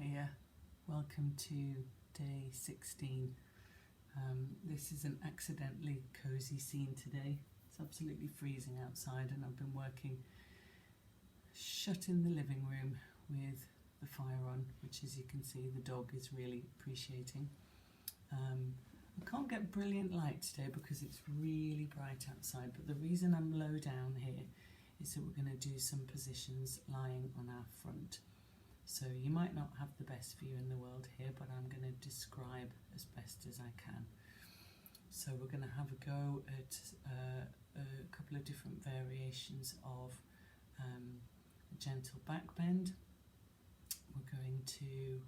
Hiya, welcome to day 16. This is an accidentally cozy scene today. It's absolutely freezing outside and I've been working shut in the living room with the fire on, which, as you can see, the dog is really appreciating. I can't get brilliant light today because it's really bright outside, but the reason I'm low down here is that we're going to do some positions lying on our front. So you might not have the best view in the world here, but I'm going to describe as best as I can. So we're going to have a go at a couple of different variations of a gentle back bend. We're going to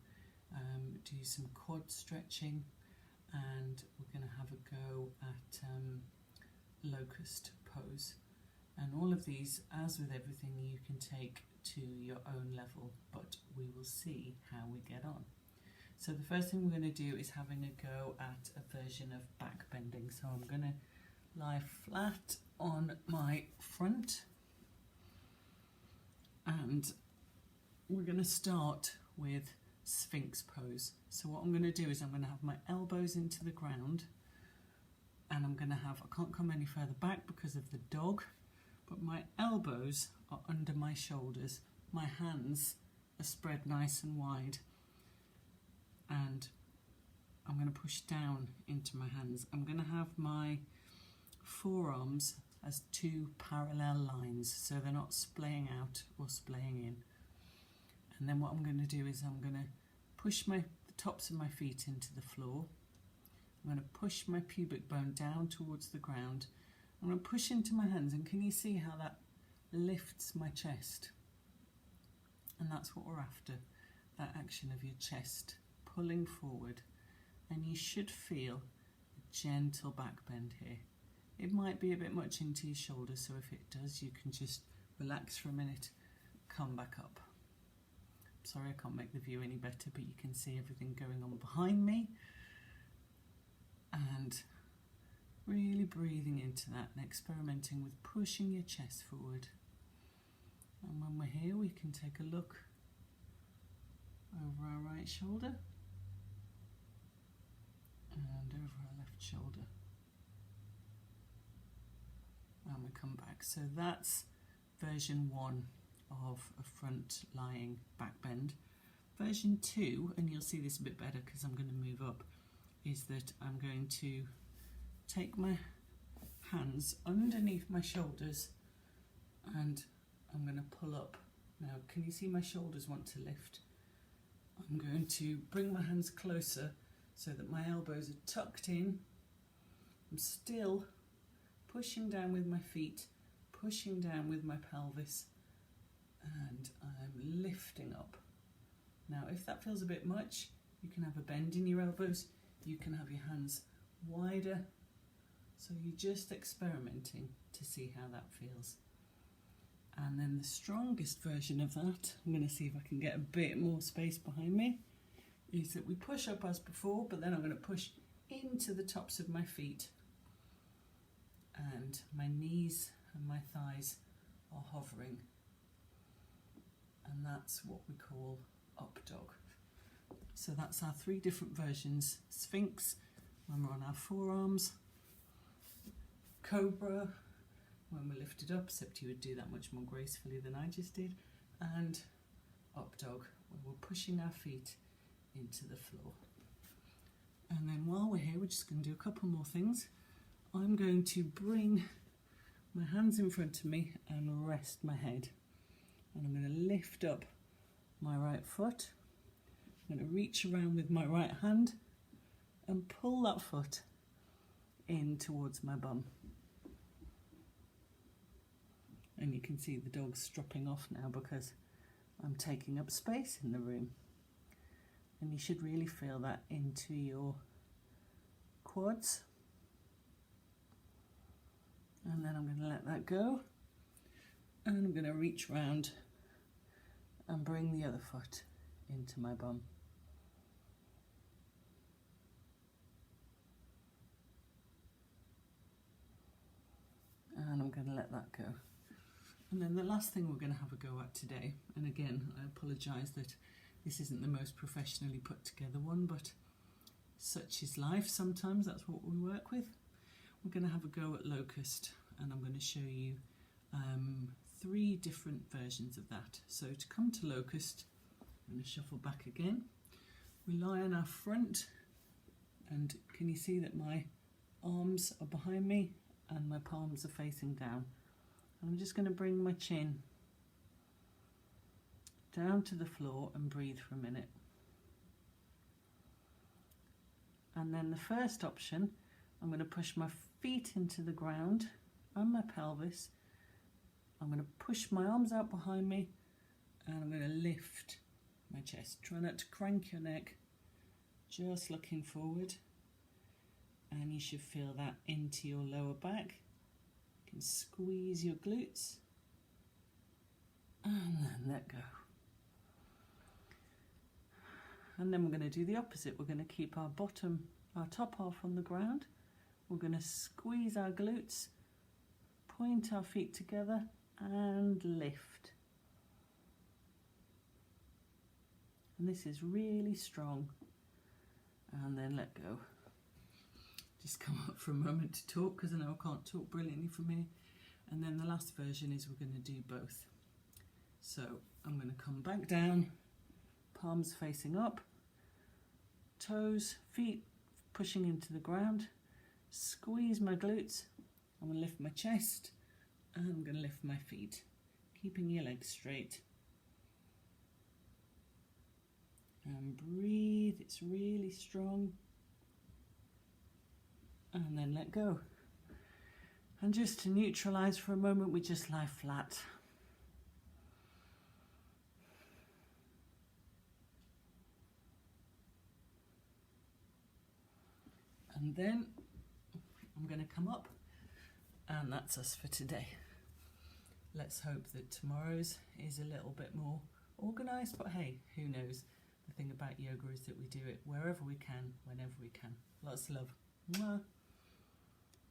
do some quad stretching, and we're going to have a go at locust pose. And all of these, as with everything, you can take to your own level, but we will see how we get on. So the first thing we're going to do is having a go at a version of back bending. So I'm going to lie flat on my front, and we're going to start with Sphinx pose. So what I'm going to do is I'm going to have my elbows into the ground, and I'm going to have, I can't come any further back because of the dog, but my elbows are under my shoulders, my hands are spread nice and wide, and I'm going to push down into my hands. I'm going to have my forearms as two parallel lines, so they're not splaying out or splaying in. And then what I'm going to do is I'm going to push the tops of my feet into the floor. I'm going to push my pubic bone down towards the ground. I'm going to push into my hands, and can you see how that lifts my chest? And that's what we're after, that action of your chest pulling forward. And you should feel a gentle back bend here. It might be a bit much into your shoulders, so if it does, you can just relax for a minute, come back up. Sorry I can't make the view any better, but you can see everything going on behind me. And really breathing into that and experimenting with pushing your chest forward. And when we're here, we can take a look over our right shoulder and over our left shoulder. And we come back. So that's version 1 of a front lying back bend. Version 2, and you'll see this a bit better because I'm going to move up, is that I'm going to take my hands underneath my shoulders and I'm going to pull up. Now, can you see my shoulders want to lift? I'm going to bring my hands closer so that my elbows are tucked in. I'm still pushing down with my feet, pushing down with my pelvis, and I'm lifting up. Now, if that feels a bit much, you can have a bend in your elbows, you can have your hands wider. So you're just experimenting to see how that feels. And then the strongest version of that, I'm going to see if I can get a bit more space behind me, is that we push up as before, but then I'm going to push into the tops of my feet. And my knees and my thighs are hovering. And that's what we call up dog. So that's our 3 different versions. Sphinx, when we're on our forearms. Cobra, when we're lifted up, except you would do that much more gracefully than I just did. And up dog, when we're pushing our feet into the floor. And then while we're here, we're just going to do a couple more things. I'm going to bring my hands in front of me and rest my head. And I'm going to lift up my right foot. I'm going to reach around with my right hand and pull that foot in towards my bum. And you can see the dog's stropping off now because I'm taking up space in the room. And you should really feel that into your quads. And then I'm going to let that go. And I'm going to reach round and bring the other foot into my bum. And I'm going to let that go. And then the last thing we're going to have a go at today, and again, I apologise that This isn't the most professionally put together one, but such is life. Sometimes that's what we work with. We're going to have a go at locust, and I'm going to show you 3 different versions of that. So to come to locust, I'm going to shuffle back again. We lie on our front, and can you see that my arms are behind me and my palms are facing down? And I'm just going to bring my chin down to the floor and breathe for a minute. And then the first option, I'm going to push my feet into the ground and my pelvis. I'm going to push my arms out behind me, and I'm going to lift my chest. Try not to crank your neck, just looking forward. And you should feel that into your lower back. You can squeeze your glutes and then let go. And then we're going to do the opposite. We're going to keep our top half on the ground. We're going to squeeze our glutes, point our feet together and lift. And this is really strong. And then let go. Just come up for a moment to talk, because I know I can't talk brilliantly from here. And then the last version is we're going to do both. So I'm going to come back down, palms facing up, toes, feet pushing into the ground, squeeze my glutes. I'm going to lift my chest, and I'm going to lift my feet, keeping your legs straight. And breathe, it's really strong. And then let go. And just to neutralize for a moment, we just lie flat. And then I'm going to come up, and that's us for today. Let's hope that tomorrow's is a little bit more organised, but hey, who knows? The thing about yoga is that we do it wherever we can, whenever we can. Lots of love. Mwah.